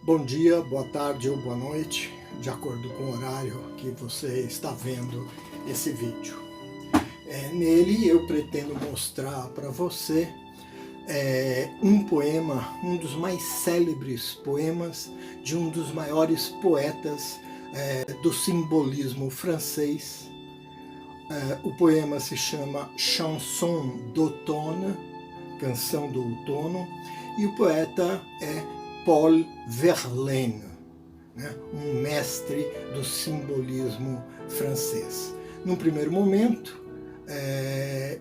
Bom dia, boa tarde ou boa noite, de acordo com o horário que você está vendo esse vídeo. Nele eu pretendo mostrar para você um poema, um dos mais célebres poemas de um dos maiores poetas do simbolismo francês. O poema se chama Chanson d'automne, Canção do Outono, e o poeta é Paul Verlaine, um mestre do simbolismo francês. Num primeiro momento,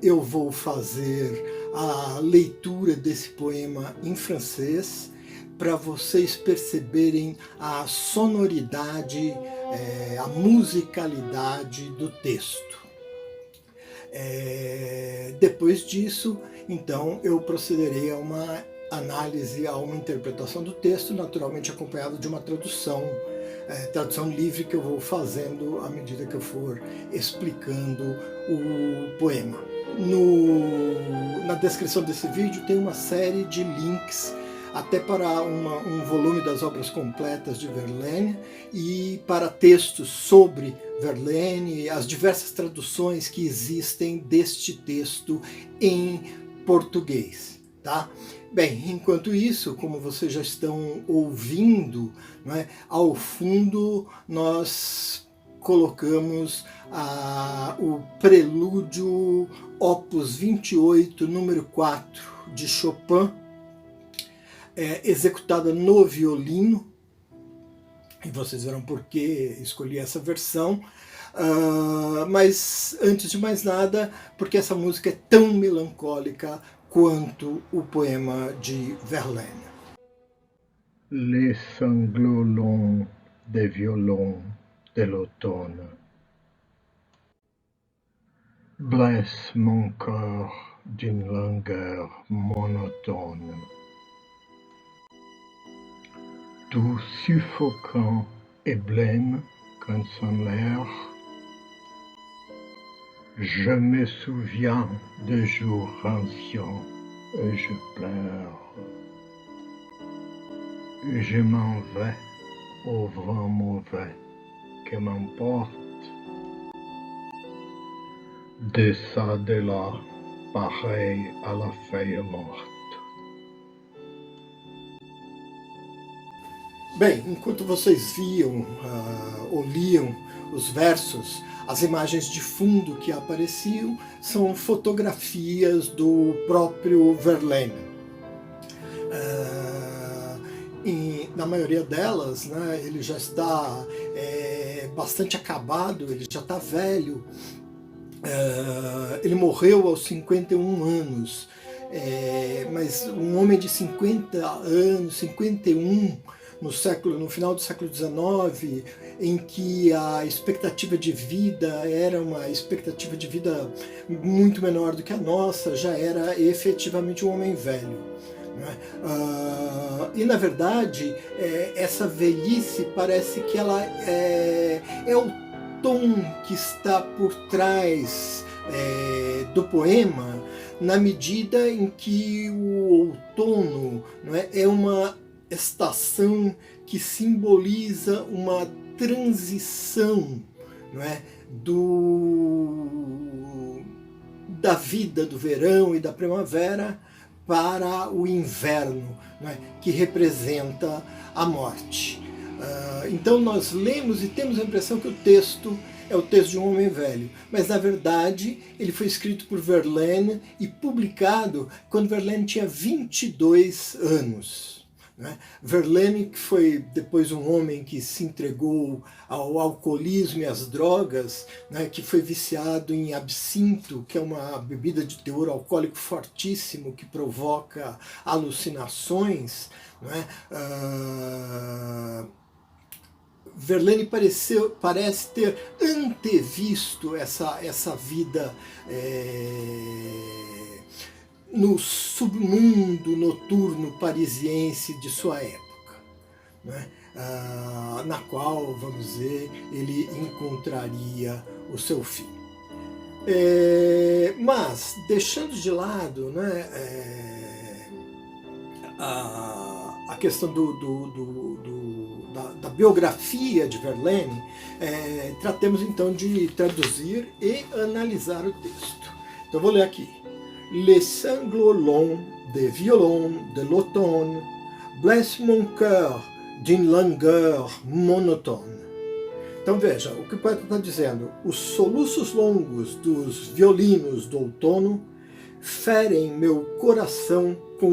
eu vou fazer a leitura desse poema em francês para vocês perceberem a sonoridade, a musicalidade do texto. Depois disso, então, eu procederei a uma análise, a uma interpretação do texto, naturalmente acompanhado de uma tradução livre que eu vou fazendo à medida que eu for explicando o poema. Na descrição desse vídeo tem uma série de links até para um volume das obras completas de Verlaine e para textos sobre Verlaine, as diversas traduções que existem deste texto em português, tá? Bem, enquanto isso, como vocês já estão ouvindo, ao fundo nós colocamos o Prelúdio Opus 28, número 4, de Chopin, executada no violino, e vocês verão por que escolhi essa versão, mas antes de mais nada, porque essa música é tão melancólica quanto o poema de Verlaine. Les sanglots longs des violons de l'automne blessent mon cœur d'une langueur monotone. Tout suffocant et blême quand sonne l'air, je me souviens de jours anciens et je pleure. Je m'en vais au vent mauvais que m'emporte de ça de là, pareil à la feuille morte. Bem, enquanto vocês viam ou liam os versos, as imagens de fundo que apareciam são fotografias do próprio Verlaine. Na maioria delas, ele já está bastante acabado, ele já está velho. Ele morreu aos 51 anos, mas um homem de 50 anos, 51, no final do século XIX, em que a expectativa de vida era uma expectativa de vida muito menor do que a nossa, já era efetivamente um homem velho. E na verdade, essa velhice parece que ela é o tom que está por trás do poema, na medida em que o outono é uma estação que simboliza uma transição da vida do verão e da primavera para o inverno, que representa a morte. Então nós lemos e temos a impressão que o texto é o texto de um homem velho, mas na verdade ele foi escrito por Verlaine e publicado quando Verlaine tinha 22 anos. Verlaine, que foi depois um homem que se entregou ao alcoolismo e às drogas, que foi viciado em absinto, que é uma bebida de teor alcoólico fortíssimo que provoca alucinações. Verlaine parece ter antevisto essa vida no submundo noturno parisiense de sua época, na qual, vamos dizer, ele encontraria o seu fim. Mas, deixando de lado a questão do da biografia de Verlaine, tratemos então de traduzir e analisar o texto. Então vou ler aqui. Les sanglots longs des violons de l'automne blessent mon cœur d'une langueur monotone. Então veja, o que o poeta está dizendo: os soluços longos dos violinos do outono ferem meu coração com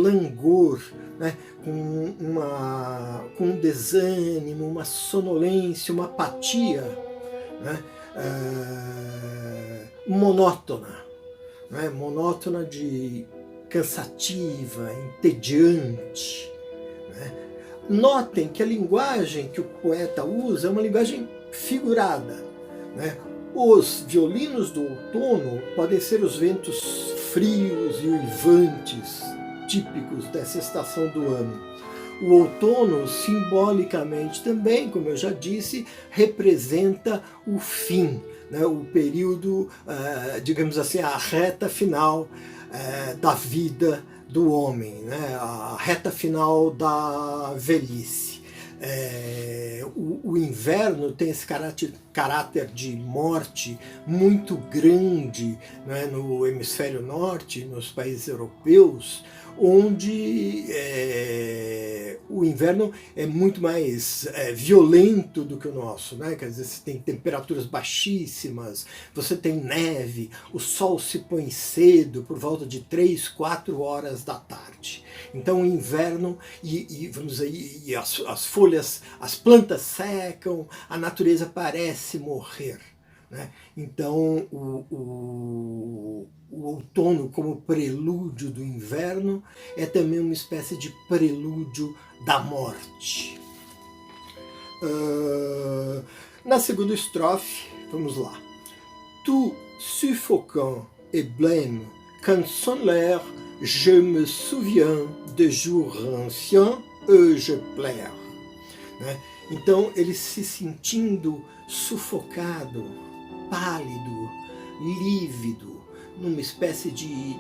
langor, né? com um desânimo, uma sonolência, uma apatia, né? Monótona, né? Monótona de cansativa, entediante. Né? Notem que a linguagem que o poeta usa é uma linguagem figurada. Né? Os violinos do outono podem ser os ventos frios e uivantes, típicos dessa estação do ano. O outono, simbolicamente também, como eu já disse, representa o fim, né? O período, digamos assim, a reta final da vida do homem, né? A reta final da velhice. O inverno tem esse caráter de morte muito grande, né, no hemisfério norte, nos países europeus, onde o inverno é muito mais violento do que o nosso, né? Quer dizer, você tem temperaturas baixíssimas, você tem neve, o sol se põe cedo, por volta de 3, 4 horas da tarde. Então o inverno, vamos dizer, as folhas, as plantas secam, a natureza parece morrer. Né? Então o outono, como prelúdio do inverno, é também uma espécie de prelúdio da morte. Na segunda estrofe, vamos lá. Tout suffocant et blême, quand sonne l'air, je me souviens de jours anciens et je pleure. Né? Então ele se sentindo sufocado, pálido, lívido, numa espécie de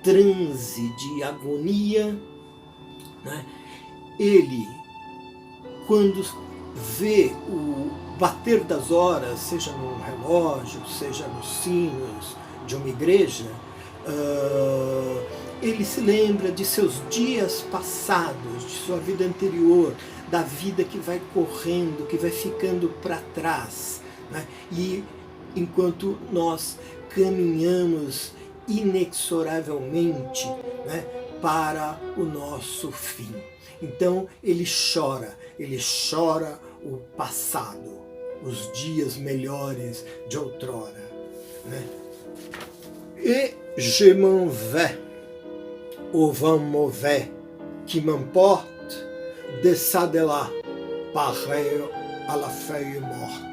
transe, de agonia, né? Ele, quando vê o bater das horas, seja no relógio, seja nos sinos de uma igreja, ele se lembra de seus dias passados, de sua vida anterior, da vida que vai correndo, que vai ficando para trás, né? E enquanto nós caminhamos inexoravelmente, né, para o nosso fim. Então ele chora o passado, os dias melhores de outrora. Né? Et je m'en vais au vent mauvais qui m'emporte de ça de là, pareil à la feuille morte.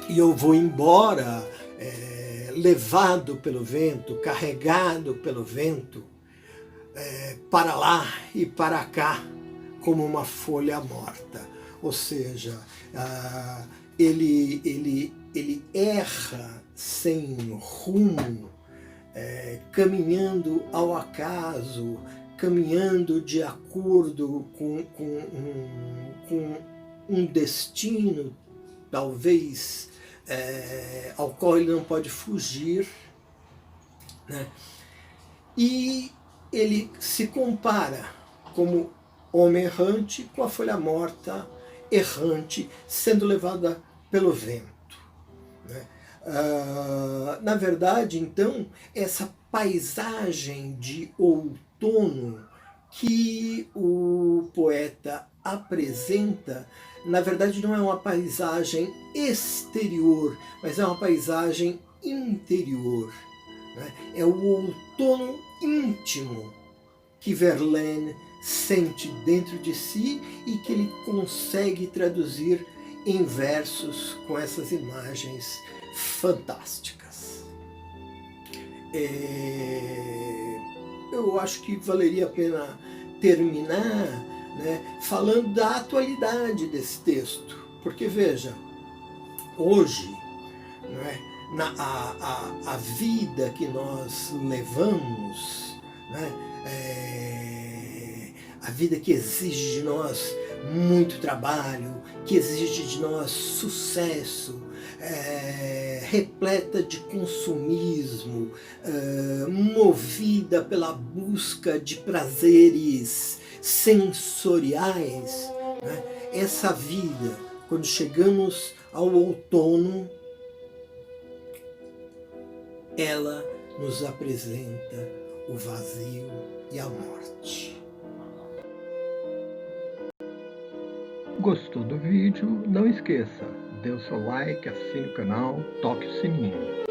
E eu vou embora, levado pelo vento, carregado pelo vento, para lá e para cá, como uma folha morta. Ou seja, ele erra sem rumo, caminhando ao acaso, caminhando de acordo com um destino, talvez, ao qual ele não pode fugir, né? E ele se compara como homem errante com a folha morta errante sendo levada pelo vento. Né? Na verdade, então, essa paisagem de outono que o poeta apresenta, na verdade não é uma paisagem exterior, mas é uma paisagem interior. Né? É o outono íntimo que Verlaine sente dentro de si e que ele consegue traduzir em versos com essas imagens fantásticas. Eu acho que valeria a pena terminar, né, falando da atualidade desse texto, porque veja, hoje, né, a vida que nós levamos, né, A vida que exige de nós muito trabalho, que exige de nós sucesso, repleta de consumismo, movida pela busca de prazeres sensoriais, né? Essa vida, quando chegamos ao outono, ela nos apresenta o vazio e a morte. Gostou do vídeo? Não esqueça, dê o seu like, assine o canal, toque o sininho.